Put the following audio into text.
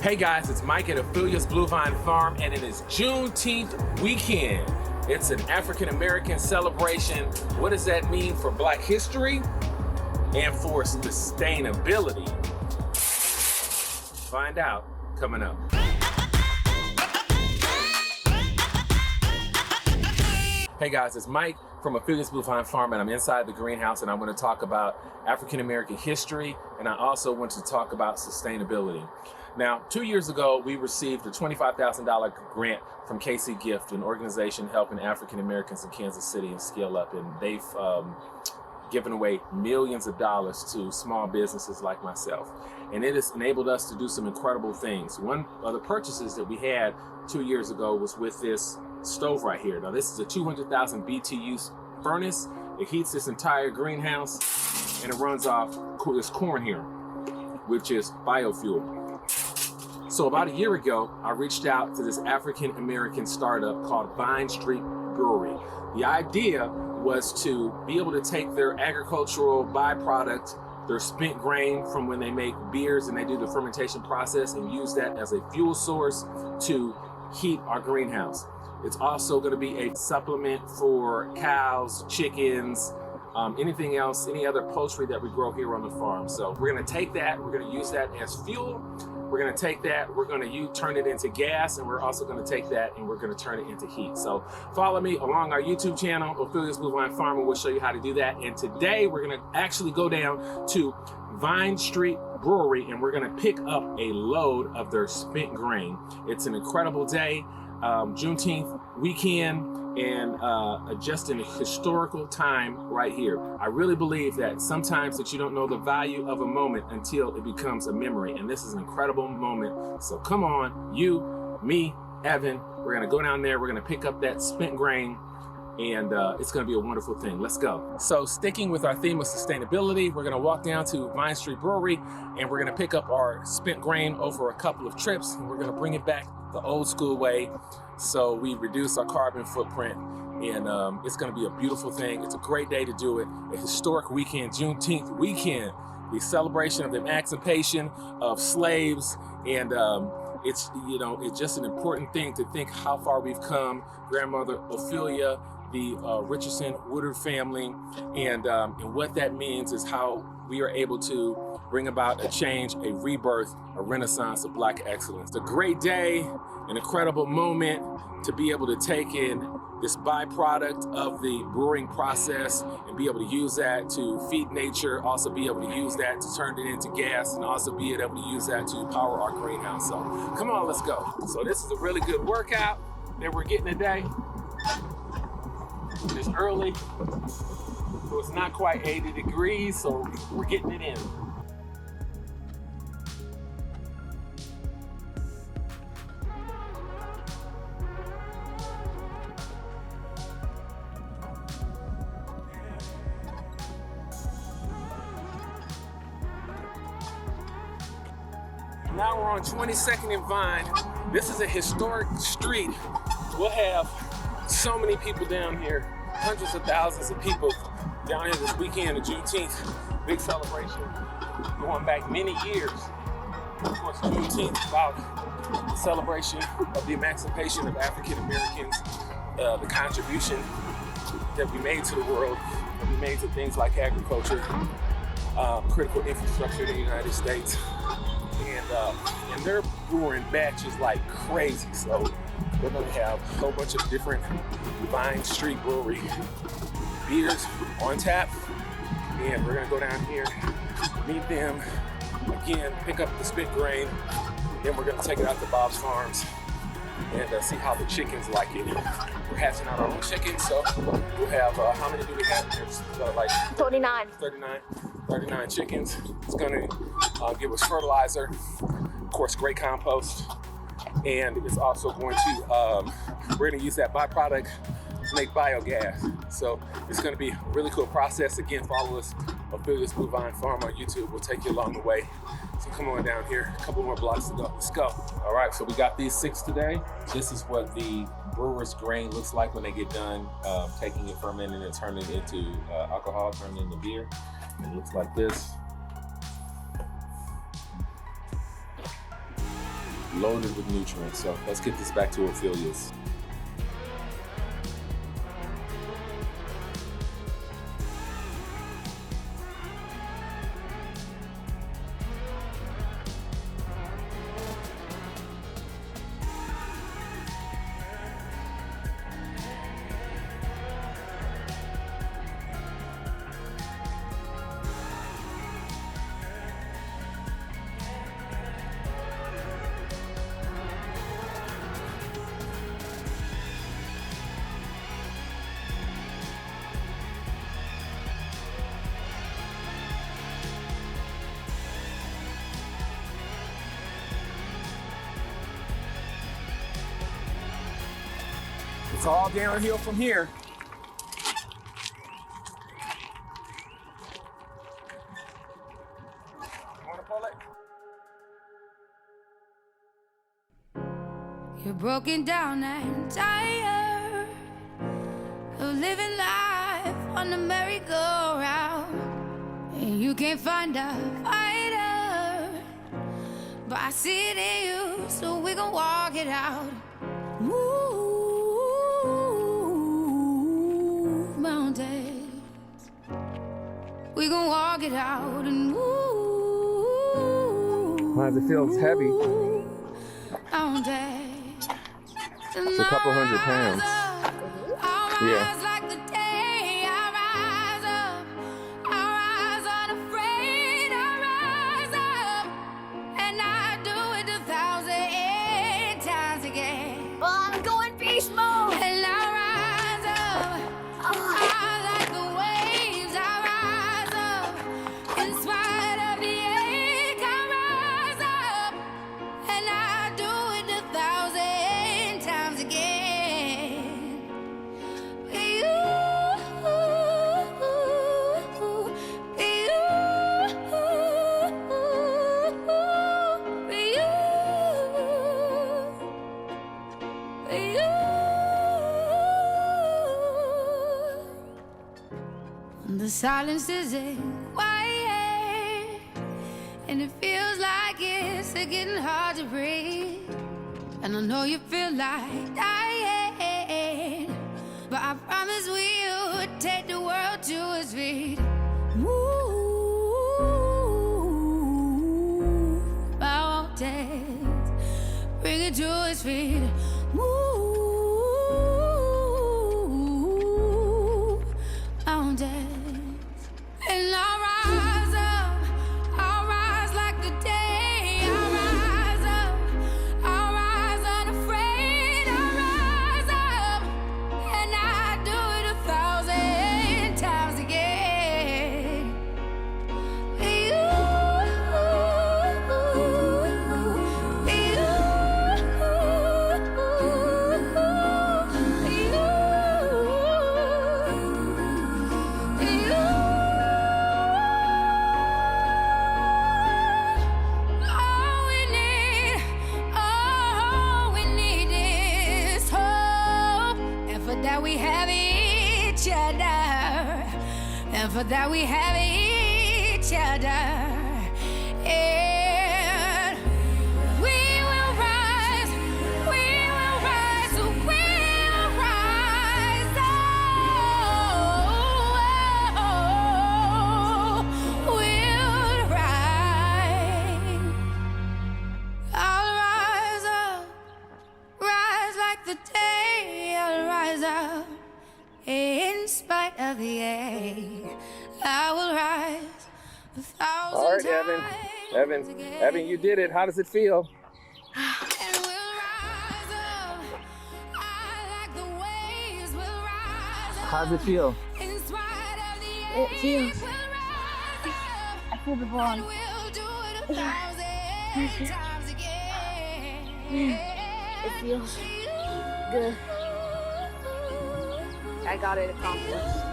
Hey guys, it's Mike at Ophelia's Blue Vine Farm, and it is Juneteenth weekend. It's an African-American celebration. What does that mean for Black history and for sustainability? Find out coming up. Hey guys, it's Mike from Ophelia's Blue Vine Farm, and I'm inside the greenhouse, and I'm going to talk about African-American history, and I also want to talk about sustainability. Now, 2 years ago, we received a $25,000 grant from KC Gift, an organization helping African-Americans in Kansas City and scale up, and they've given away millions of dollars to small businesses like myself. And it has enabled us to do some incredible things. One of the purchases that we had 2 years ago was with this stove right here. Now, this is a 200,000 BTU furnace. It heats this entire greenhouse, and it runs off this corn here, which is biofuel. So about a year ago, I reached out to this African-American startup called Vine Street Brewery. The idea was to be able to take their agricultural byproduct, their spent grain from when they make beers and they do the fermentation process, and use that as a fuel source to heat our greenhouse. It's also going to be a supplement for cows, chickens, anything else, any other poultry that we grow here on the farm. So we're going to take that, we're going to use that as fuel. We're going to take that, we're going to turn it into gas, and we're also going to take that and we're going to turn it into heat. So follow me along our YouTube channel, Ophelia's Blue Vine Farm, and we'll show you how to do that. And today we're going to actually go down to Vine Street Brewery, and we're going to pick up a load of their spent grain. It's an incredible day, Juneteenth weekend, and just an historical time right here. I really believe that sometimes that you don't know the value of a moment until it becomes a memory, and this is an incredible moment. So come on, you, me, Evan, we're gonna go down there, we're gonna pick up that spent grain, and it's gonna be a wonderful thing. Let's go. So sticking with our theme of sustainability, we're gonna walk down to Vine Street Brewery, and we're gonna pick up our spent grain over a couple of trips, and we're gonna bring it back the old school way, so we reduce our carbon footprint, and it's going to be a beautiful thing. It's a great day to do it. A historic weekend, Juneteenth weekend, the celebration of the emancipation of slaves, and it's just an important thing to think how far we've come. Grandmother Ophelia, the Richardson Woodard family, and what that means is how we are able to bring about a change, a rebirth, a renaissance of Black excellence. It's a great day, an incredible moment to be able to take in this byproduct of the brewing process and be able to use that to feed nature, also be able to use that to turn it into gas, and also be able to use that to power our greenhouse. So come on, let's go. So this is a really good workout that we're getting today. It's early, so it's not quite 80 degrees, so we're getting it in. Now we're on 22nd and Vine. This is a historic street. We'll have so many people down here, hundreds of thousands of people down here this weekend of Juneteenth. Big celebration going back many years. Of course, Juneteenth is about the celebration of the emancipation of African Americans, the contribution that we made to the world, that we made to things like agriculture, critical infrastructure in the United States. And they're brewing batches like crazy. So we're gonna have a whole bunch of different Vine Street Brewery beers on tap. And we're gonna go down here, meet them, again, pick up the spent grain. Then we're gonna take it out to Bob's Farms and see how the chickens like it. We're hatching out our own chickens, so we'll have, how many do we have? There's like 39 chickens. It's gonna give us fertilizer, of course, great compost, and it's also going to, we're gonna use that byproduct to make biogas. So it's gonna be a really cool process. Again, follow us, Ophelia's Blue Vine Farm on YouTube. We'll take you along the way. So come on down here, a couple more blocks to go. Let's go. All right, so we got these 6 today. This is what the brewer's grain looks like when they get done taking it, fermenting it, and turning it into alcohol, turning it into beer. It looks like this. loaded with nutrients. So let's get this back to Ophelia's. It's all downhill from here. Wanna pull it? You're broken down and tired of living life on the merry-go-round, and you can't find a fighter, but I see it in you, so we gon' walk it out. Move mountains, we gon' walk it out and move. How does it feel? It's heavy. Mountains. It's a couple 100 pounds. Yeah. The silence isn't quiet, and it feels like it's getting hard to breathe. And I know you feel like dying, but I promise we'll take the world to its feet. Move mountains, bring it to its feet. Move mountains. And I'll rise up, I'll rise like the day. I'll rise up, I'll rise unafraid. I'll rise up, and I do it 1,000 times again. And for that we have each other. And we will rise, we'll rise we'll rise. I'll rise up, rise like the day. I'll rise up. In spite of the ache, I will rise 1,000 All right, times Evan, you did it. How does it feel? And we'll rise up. I like the waves. We'll rise up. How does it feel? In spite of the It ache, feels. we'll rise up. I feel the bond. And we'll do it 1,000 times again. It feels good. I got it accomplished.